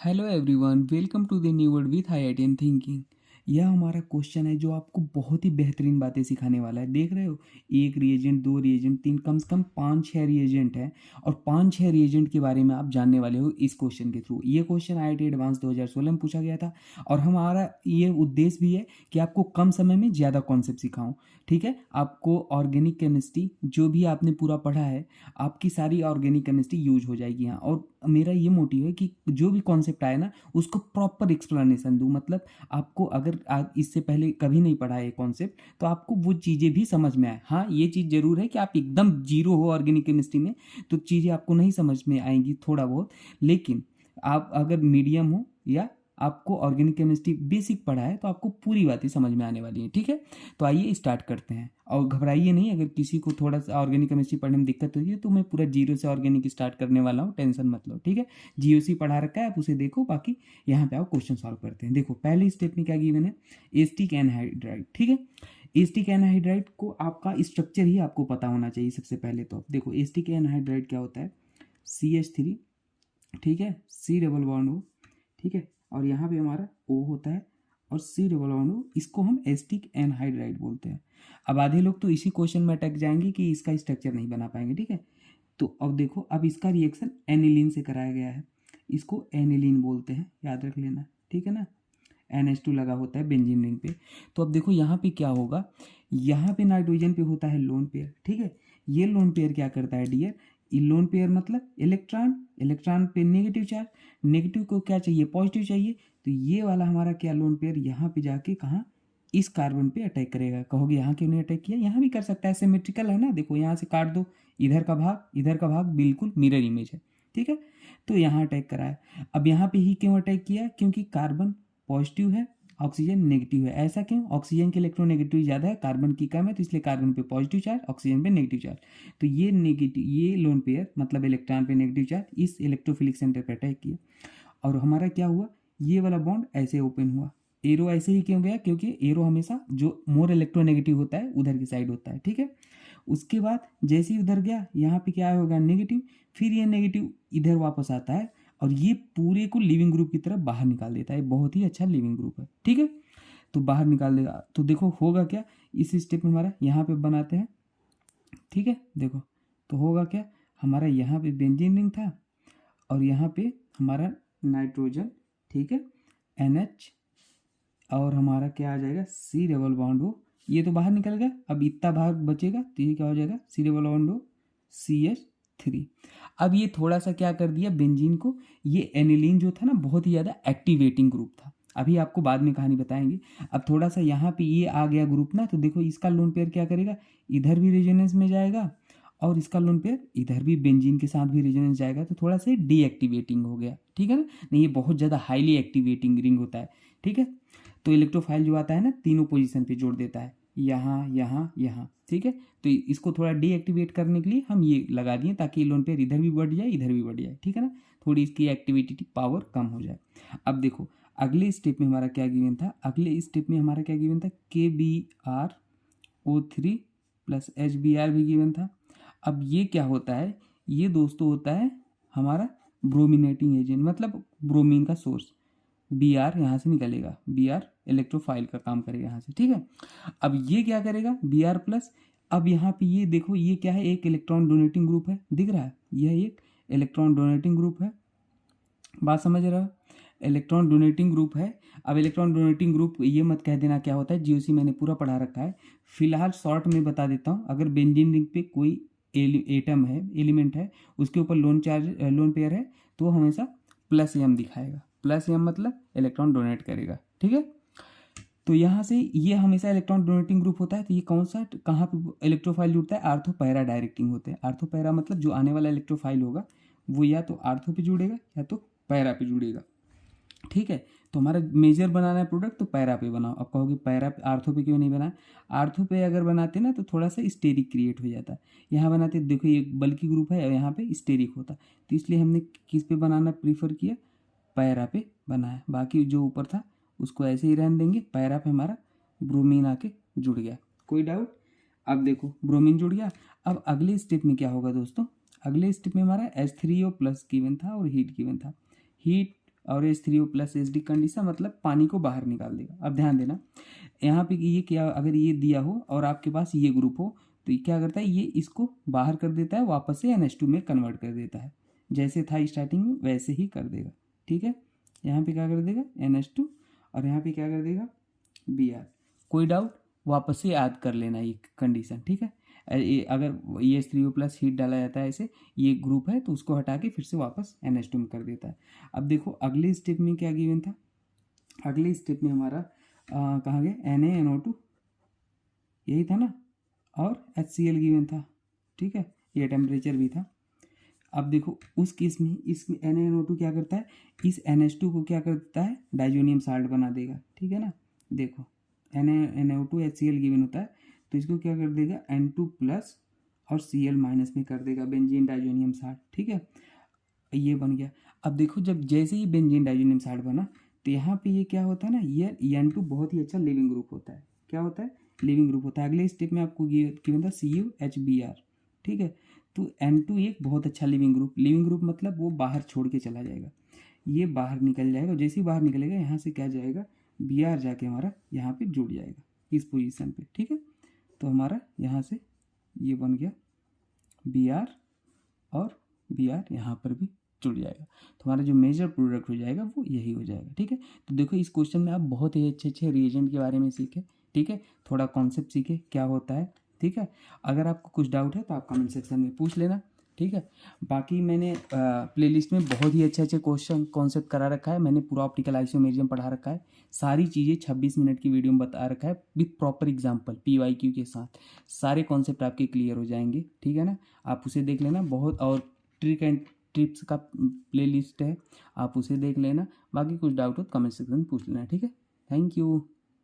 Hello everyone, welcome to the new world with IITian thinking. यह हमारा question है जो आपको बहुत ही बेहतरीन बातें सिखाने वाला है। देख रहे हो, एक रिएजेंट, दो रिएजेंट, तीन, कम से कम 5-6 रिएजेंट है और 5-6 रिएजेंट के बारे में आप जानने वाले हो इस क्वेश्चन के थ्रू। ये क्वेश्चन IIT एडवांस 2016 में पूछा गया था और हमारा ये उद्देश्य भी है कि आपको कम समय में ज़्यादा कॉन्सेप्ट सिखाऊं। ठीक है, आपको ऑर्गेनिक केमिस्ट्री जो भी आपने पूरा पढ़ा है, आपकी सारी ऑर्गेनिक केमिस्ट्री यूज हो जाएगी यहाँ। और मेरा ये मोटिव है कि जो भी कॉन्सेप्ट आए ना उसको प्रॉपर एक्सप्लेनेशन दूँ। मतलब आपको अगर आप इससे पहले कभी नहीं पढ़ा है कॉन्सेप्ट तो आपको वो चीज़ें भी समझ में आए। हाँ, ये चीज़ ज़रूर है कि आप एकदम जीरो हो ऑर्गेनिक केमिस्ट्री में तो चीज़ें आपको नहीं समझ में आएंगी थोड़ा बहुत। लेकिन आप अगर मीडियम हो या आपको ऑर्गेनिक केमिस्ट्री बेसिक पढ़ा है तो आपको पूरी बातें समझ में आने वाली हैं। ठीक है, तो आइए स्टार्ट करते हैं। और घबराइए नहीं, अगर किसी को थोड़ा सा ऑर्गेनिक केमिस्ट्री पढ़ने में दिक्कत होती है तो मैं पूरा जीरो से ऑर्गेनिक स्टार्ट करने वाला हूँ, टेंशन मत लो। ठीक है, GOC पढ़ा रखा है, आप उसे देखो। बाकी यहाँ पे आओ क्वेश्चन सॉल्व करते हैं। देखो, पहले स्टेप में क्या गिवन है, एस्टिक एनहाइड्राइड। ठीक है, एस्टिक एनहाइड्राइड को आपका स्ट्रक्चर ही आपको पता होना चाहिए सबसे पहले। तो देखो, एस्टिक एनहाइड्राइड क्या होता है, CH3, ठीक है, C डबल बॉन्ड O, ठीक है, और यहाँ पे हमारा O होता है और C डबल बॉन्ड O, इसको हम एस्टिक एनहाइड्राइड बोलते हैं। अब आधे लोग तो इसी क्वेश्चन में अटक जाएंगे कि इसका स्ट्रक्चर नहीं बना पाएंगे। ठीक है, तो अब देखो, अब इसका रिएक्शन एनिलीन से कराया गया है, इसको एनिलीन बोलते हैं, याद रख लेना। ठीक है ना, NH2 लगा होता है बेंजीन रिंग पे। तो अब देखो यहाँ पे क्या होगा, यहाँ पे नाइट्रोजन पे होता है लोन पेयर। ठीक है, ये लोन पेयर क्या करता है डियर, ये लोन पेयर मतलब इलेक्ट्रॉन, इलेक्ट्रॉन पे नेगेटिव चार्ज, नेगेटिव को क्या चाहिए, पॉजिटिव चाहिए। तो ये वाला हमारा क्या लोन पेयर यहाँ पे जाके कहाँ, इस कार्बन पे अटैक करेगा। कहोगे यहाँ क्यों नहीं अटैक किया, यहाँ भी कर सकता है, सिमेट्रिकल है ना। देखो यहाँ से काट दो, इधर का भाग इधर का भाग बिल्कुल मिरर इमेज है। ठीक है, तो यहाँ अटैक करा है। अब यहाँ पे ही क्यों अटैक किया, क्योंकि कार्बन पॉजिटिव है, ऑक्सीजन नेगेटिव है। ऐसा क्यों, ऑक्सीजन की इलेक्ट्रोनेगेटिविटी ज़्यादा है, कार्बन की कम है, तो इसलिए कार्बन पे पॉजिटिव चार्ज, ऑक्सीजन पे नेगेटिव चार्ज। तो ये नेगेटिव, ये लोन पेयर मतलब इलेक्ट्रॉन पे नेगेटिव चार्ज इस इलेक्ट्रोफिलिक सेंटर पे अटैक किया और हमारा क्या हुआ, ये वाला बॉन्ड ऐसे ओपन हुआ। एरो ऐसे ही क्यों गया, क्योंकि एरो हमेशा जो मोर इलेक्ट्रोनेगेटिव होता है उधर की साइड होता है। ठीक है, उसके बाद जैसे ही उधर गया यहाँ पे क्या होगा, नेगेटिव, फिर ये नेगेटिव इधर वापस आता है और ये पूरे को लिविंग ग्रुप की तरफ बाहर निकाल देता है। बहुत ही अच्छा लिविंग ग्रुप है। ठीक है, तो बाहर निकाल देगा। तो देखो होगा क्या, इस स्टेप में हमारा यहाँ पे बनाते हैं। ठीक है, देखो तो होगा क्या, हमारा यहाँ पे बेंजीन रिंग था और यहाँ पे हमारा नाइट्रोजन, ठीक है, NH, और हमारा क्या आ जाएगा, C डबल बॉन्ड O। ये तो बाहर निकल गया, अब इतना भाग बचेगा तो ये क्या हो जाएगा, C double bond O CH3। अब ये थोड़ा सा क्या कर दिया बेंजीन को, ये एनिलीन जो था ना बहुत ही ज़्यादा एक्टिवेटिंग ग्रुप था। अभी आपको बाद में कहानी बताएंगे। अब थोड़ा सा यहाँ पे ये आ गया ग्रुप ना, तो देखो इसका लोन पेयर क्या करेगा, इधर भी रेजोनेंस में जाएगा और इसका लोन पेयर इधर भी बेंजीन के साथ भी रेजोनेंस जाएगा, तो थोड़ा सा डीएक्टिवेटिंग हो गया। ठीक है ना, नहीं ये बहुत ज़्यादा हाईली एक्टिवेटिंग रिंग होता है। ठीक है, तो इलेक्ट्रोफाइल जो आता है ना तीनों पोजीशन पे जोड़ देता है, यहाँ यहाँ यहाँ। ठीक है, तो इसको थोड़ा डीएक्टिवेट करने के लिए हम ये लगा दिए ताकि लोन पेयर इधर भी बढ़ जाए इधर भी बढ़ जाए। ठीक है ना, थोड़ी इसकी एक्टिविटी पावर कम हो जाए। अब देखो अगले स्टेप में हमारा क्या गिवन था, अगले स्टेप में हमारा क्या गिवन था, KBrO3 प्लस HBr भी गिवन था। अब ये क्या होता है, ये दोस्तों होता है हमारा ब्रोमिनेटिंग एजेंट, मतलब ब्रोमीन का सोर्स। Br यहाँ से निकलेगा, Br इलेक्ट्रोफाइल का काम करेगा यहाँ से। ठीक है, अब ये क्या करेगा, Br प्लस, अब यहाँ पे ये देखो ये क्या है, एक इलेक्ट्रॉन डोनेटिंग ग्रुप है, दिख रहा है, यह एक इलेक्ट्रॉन डोनेटिंग ग्रुप है। बात समझ रहे हो, इलेक्ट्रॉन डोनेटिंग ग्रुप है। अब इलेक्ट्रॉन डोनेटिंग ग्रुप ये मत कह देना क्या होता है, GOC मैंने पूरा पढ़ा रखा है। फिलहाल शॉर्ट में बता देता हूँ, अगर बेंजीन रिंग पे कोई एटम है, एलिमेंट है, उसके ऊपर लोन चार्ज, लोन पेयर है, तो हमेशा +m दिखाएगा। +m मतलब इलेक्ट्रॉन डोनेट करेगा। ठीक है, तो यहाँ से ये हमेशा इलेक्ट्रॉन डोनेटिंग ग्रुप होता है। तो ये कौन सा, कहाँ पे इलेक्ट्रोफाइल जुड़ता है, आर्थो पैरा डायरेक्टिंग होते हैं। आर्थो पैरा मतलब जो आने वाला इलेक्ट्रोफाइल होगा वो या तो आर्थो पे जुड़ेगा या तो पैरा पे जुड़ेगा। ठीक है, तो हमारा मेजर बनाना है प्रोडक्ट तो पैरा पे बनाओ। अब कहोगे पैरा पे, आर्थो पे क्यों नहीं बनाए, आर्थो पे अगर बनाते ना तो थोड़ा सा स्टेरिक क्रिएट हो जाता है। यहाँ बनाते देखो ये बल्कि ग्रुप है और यहाँ पे स्टेरिक होता, तो इसलिए हमने किस पे बनाना प्रीफर किया, पैरा पे बनाया। बाकी जो ऊपर था उसको ऐसे ही रहने देंगे, पैरा पे हमारा ब्रोमीन आके जुड़ गया। कोई डाउट, अब देखो ब्रोमीन जुड़ गया। अब अगले स्टेप में क्या होगा दोस्तों, अगले स्टेप में हमारा H3O प्लस गिवन था और हीट गिवन था। हीट और H3O प्लस HD कंडीशन मतलब पानी को बाहर निकाल देगा। अब ध्यान देना, यहाँ पे ये क्या, अगर ये दिया हो और आपके पास ये ग्रुप हो तो ये क्या करता है, ये इसको बाहर कर देता है, वापस से NH2 में कन्वर्ट कर देता है। जैसे था स्टार्टिंग में वैसे ही कर देगा। ठीक है, यहाँ पे क्या कर देगा NH2 और यहाँ पे क्या कर देगा Br। कोई डाउट, वापस से याद कर लेना ये कंडीशन। ठीक है, अगर ये H3O प्लस हीट डाला जाता है ऐसे, ये ग्रुप है तो उसको हटा के फिर से वापस NH2 में कर देता है। अब देखो अगले स्टेप में क्या गिवन था, अगले स्टेप में हमारा कहाँ गया NaNO2 यही था ना, और HCl गिवन था। ठीक है, ये टेम्परेचर भी था। अब देखो उस केस में इसमें NaNO2 क्या करता है, इस NH2 को क्या करता है, डाइजोनियम साल्ट बना देगा। ठीक है ना, देखो NaNO2 HCl गिवन होता है तो इसको क्या कर देगा N2 प्लस और Cl माइनस में कर देगा बेंजीन डाइजोनियम साल्ट। ठीक है, ये बन गया। अब देखो जब जैसे ही बेंजीन डाइजोनियम साल्ट बना तो यहाँ पे ये क्या होता है ना, ये N2 बहुत ही अच्छा लिविंग ग्रुप होता है। क्या होता है, लिविंग ग्रुप होता है। अगले स्टेप में आपको गिवन था CuHBr। ठीक है, तो N2 एक बहुत अच्छा लिविंग ग्रुप मतलब वो बाहर छोड़ के चला जाएगा, ये बाहर निकल जाएगा। जैसे ही बाहर निकलेगा यहाँ से क्या जाएगा Br जाके हमारा यहाँ पे जुड़ जाएगा इस पोजीशन पे। ठीक है, तो हमारा यहाँ से ये बन गया Br और Br यहाँ पर भी जुड़ जाएगा, तो हमारा जो मेजर प्रोडक्ट हो जाएगा वो यही हो जाएगा। ठीक है, तो देखो इस क्वेश्चन में आप बहुत ही अच्छे अच्छे रिएजेंट के बारे में सीखे। ठीक है, थोड़ा कॉन्सेप्ट सीखे क्या होता है। ठीक है, अगर आपको कुछ डाउट है तो आप कमेंट सेक्शन में पूछ लेना। ठीक है, बाकी मैंने प्लेलिस्ट में बहुत ही अच्छे अच्छे क्वेश्चन कॉन्सेप्ट करा रखा है। मैंने पूरा ऑप्टिकल आइसोमेरिज्म पढ़ा रखा है, सारी चीज़ें 26 मिनट की वीडियो में बता रखा है विथ प्रॉपर एग्जांपल PYQ के साथ। सारे कॉन्सेप्ट आपके क्लियर हो जाएंगे। ठीक है ना, आप उसे देख लेना बहुत, और ट्रिक एंड टिप्स का प्लेलिस्ट है, आप उसे देख लेना। बाकी कुछ डाउट हो तो कमेंट सेक्शन में पूछ लेना। ठीक है, थैंक यू।